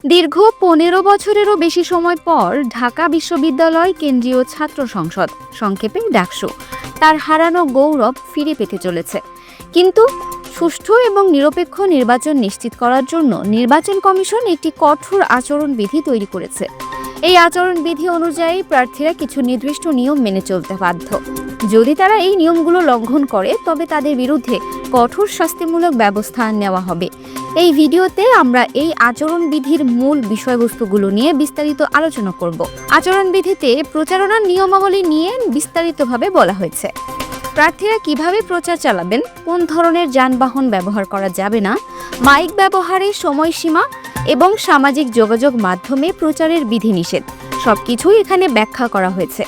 দীর্ঘ ১৫ বছরেরও বেশি সময় পর ঢাকা বিশ্ববিদ্যালয় কেন্দ্রীয় ছাত্র সংসদ, সংক্ষেপে ডাকসু, তার হারানো গৌরব ফিরে পেতে চলেছে। কিন্তু সুষ্ঠু এবং নিরপেক্ষ নির্বাচন নিশ্চিত করার জন্য নির্বাচন কমিশন একটি কঠোর আচরণবিধি তৈরি করেছে। এই আচরণবিধি অনুযায়ী প্রার্থীরা কিছু নির্দিষ্ট নিয়ম মেনে চলতে বাধ্য। যদি তারা এই নিয়মগুলো লঙ্ঘন করে তবে তাদের বিরুদ্ধে কঠোর শাস্তিমূলক ব্যবস্থা নেওয়া হবে। এই ভিডিওতে আমরা এই আচরণবিধির মূল বিষয়বস্তুগুলো নিয়ে বিস্তারিত আলোচনা করব। আচরণবিধিতে প্রচারণার নিয়মাবলী নিয়ে বিস্তারিতভাবে বলা হয়েছে। প্রার্থীরা কিভাবে প্রচার চালাবেন, কোন ধরনের যানবাহন ব্যবহার করা যাবে না, মাইক ব্যবহারের সময়সীমা এবং সামাজিক যোগাযোগ মাধ্যমে প্রচারের বিধিনিষেধ সবকিছুই এখানে ব্যাখ্যা করা হয়েছে।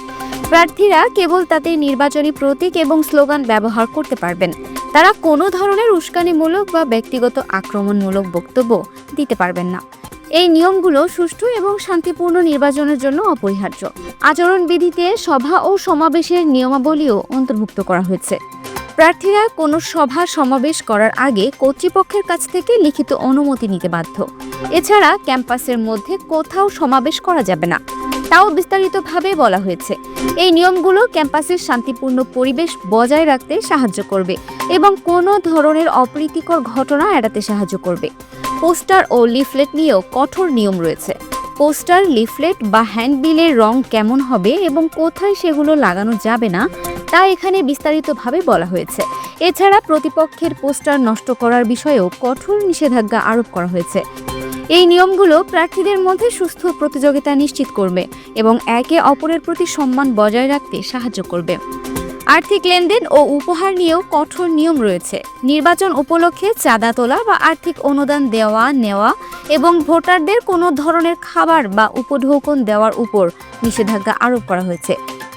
প্রার্থীরা কেবল তাদের নির্বাচনী প্রতীক এবং স্লোগান ব্যবহার করতে পারবেন। তারা কোনো ধরনের উস্কানিমূলক বা ব্যক্তিগত আক্রমণমূলক বক্তব্য দিতে পারবেন না। এই নিয়মগুলো সুষ্ঠু এবং শান্তিপূর্ণ নির্বাচনের জন্য অপরিহার্য। আচরণবিধিতে সভা ও সমাবেশের নিয়মাবলীও অন্তর্ভুক্ত করা হয়েছে। প্রার্থীরা কোনো সভা সমাবেশ করার আগে কর্তৃপক্ষের কাছ থেকে লিখিত অনুমতি নিতে বাধ্য। এছাড়া ক্যাম্পাসের মধ্যে কোথাও সমাবেশ করা যাবে না, তাও বিস্তারিতভাবে বলা হয়েছে। এই নিয়মগুলো ক্যাম্পাসের শান্তিপূর্ণ পরিবেশ বজায় রাখতে সাহায্য করবে এবং কোনো ধরনের অপ্রীতিকর ঘটনা এড়াতে সাহায্য করবে। পোস্টার ও লিফলেট নিয়েও কঠোর নিয়ম রয়েছে। পোস্টার, লিফলেট বা হ্যান্ডবিলের রং কেমন হবে এবং কোথায় সেগুলো লাগানো যাবে না তা এখানে বিস্তারিতভাবে বলা হয়েছে। এছাড়া প্রতিপক্ষের পোস্টার নষ্ট করার বিষয়েও কঠোর নিষেধাজ্ঞা আরোপ করা হয়েছে। এই নিয়মগুলো প্রার্থীদের মধ্যে সুস্থ প্রতিযোগিতা নিশ্চিত করবে এবং একে অপরের প্রতি সম্মান বজায় রাখতে সাহায্য করবে। আর্থিক লেনদেন ও উপহার নিয়েও কঠোর নিয়ম রয়েছে। নির্বাচন উপলক্ষে চাঁদা তোলা বা আর্থিক অনুদান দেওয়া নেওয়া এবং ভোটারদের কোনো ধরনের খাবার বা উপঢৌকন দেওয়ার উপর নিষেধাজ্ঞা আরোপ করা হয়েছে।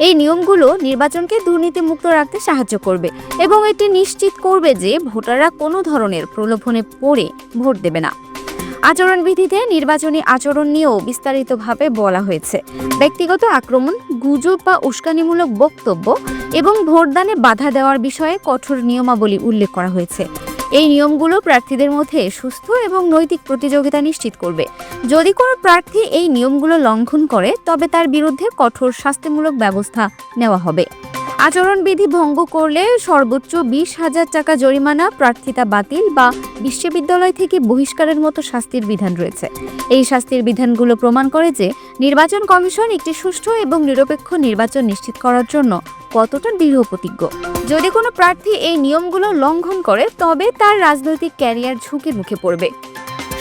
এই নিয়মগুলো নির্বাচনকে দুর্নীতিমুক্ত রাখতে সাহায্য করবে এবং এটি নিশ্চিত করবে যে ভোটাররা কোনো ধরনের প্রলোভনে পড়ে ভোট দেবে না। আচরণবিধিতে নির্বাচনী আচরণ নিয়েও বিস্তারিতভাবে বলা হয়েছে। ব্যক্তিগত আক্রমণ, গুজব বা উস্কানিমূলক বক্তব্য এবং ভোটদানে বাধা দেওয়ার বিষয়ে কঠোর নিয়মাবলী উল্লেখ করা হয়েছে। এই নিয়মগুলো প্রার্থীদের মধ্যে সুস্থ এবং নৈতিক প্রতিযোগিতা নিশ্চিত করবে। যদি কোনো প্রার্থী এই নিয়মগুলো লঙ্ঘন করে তবে তার বিরুদ্ধে কঠোর শাস্তিমূলক ব্যবস্থা নেওয়া হবে। আচরণবিধি ভঙ্গ করলে সর্বোচ্চ 20,000 টাকা জরিমানা, প্রার্থিতা বাতিল বা বিশ্ববিদ্যালয় থেকে বহিষ্কারের মতো শাস্তির বিধান রয়েছে। এই শাস্তির বিধানগুলো প্রমাণ করে যে নির্বাচন কমিশন একটি সুষ্ঠু এবং নিরপেক্ষ নির্বাচন নিশ্চিত করার জন্য কতটা দৃঢ়প্রতিজ্ঞ। যদি কোনো প্রার্থী এই নিয়মগুলো লঙ্ঘন করে তবে তার রাজনৈতিক ক্যারিয়ার ঝুঁকির মুখে পড়বে।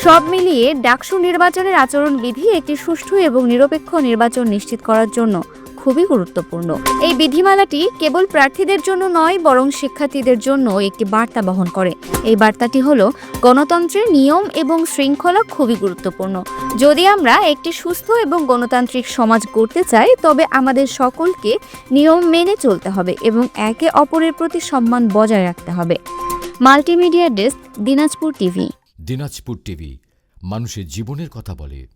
সব মিলিয়ে ডাকসু নির্বাচনের আচরণবিধি একটি সুষ্ঠু এবং নিরপেক্ষ নির্বাচন নিশ্চিত করার জন্য খুবই গুরুত্বপূর্ণ। এই বিধিমালাটি কেবল প্রার্থীদের জন্য নয় বরং শিক্ষার্থীদের জন্য একটি বার্তা বহন করে। এই বার্তাটি হলো গণতন্ত্রের নিয়ম এবং শৃঙ্খলা খুবই গুরুত্বপূর্ণ। যদি আমরা একটি সুস্থ এবং গণতান্ত্রিক সমাজ গড়তে চাই তবে আমাদের সকলকে নিয়ম মেনে চলতে হবে এবং একে অপরের প্রতি সম্মান বজায় রাখতে হবে। Multimedia desk, Dinajpur TV. Dinajpur TV, মানুষের জীবনের কথা বলে।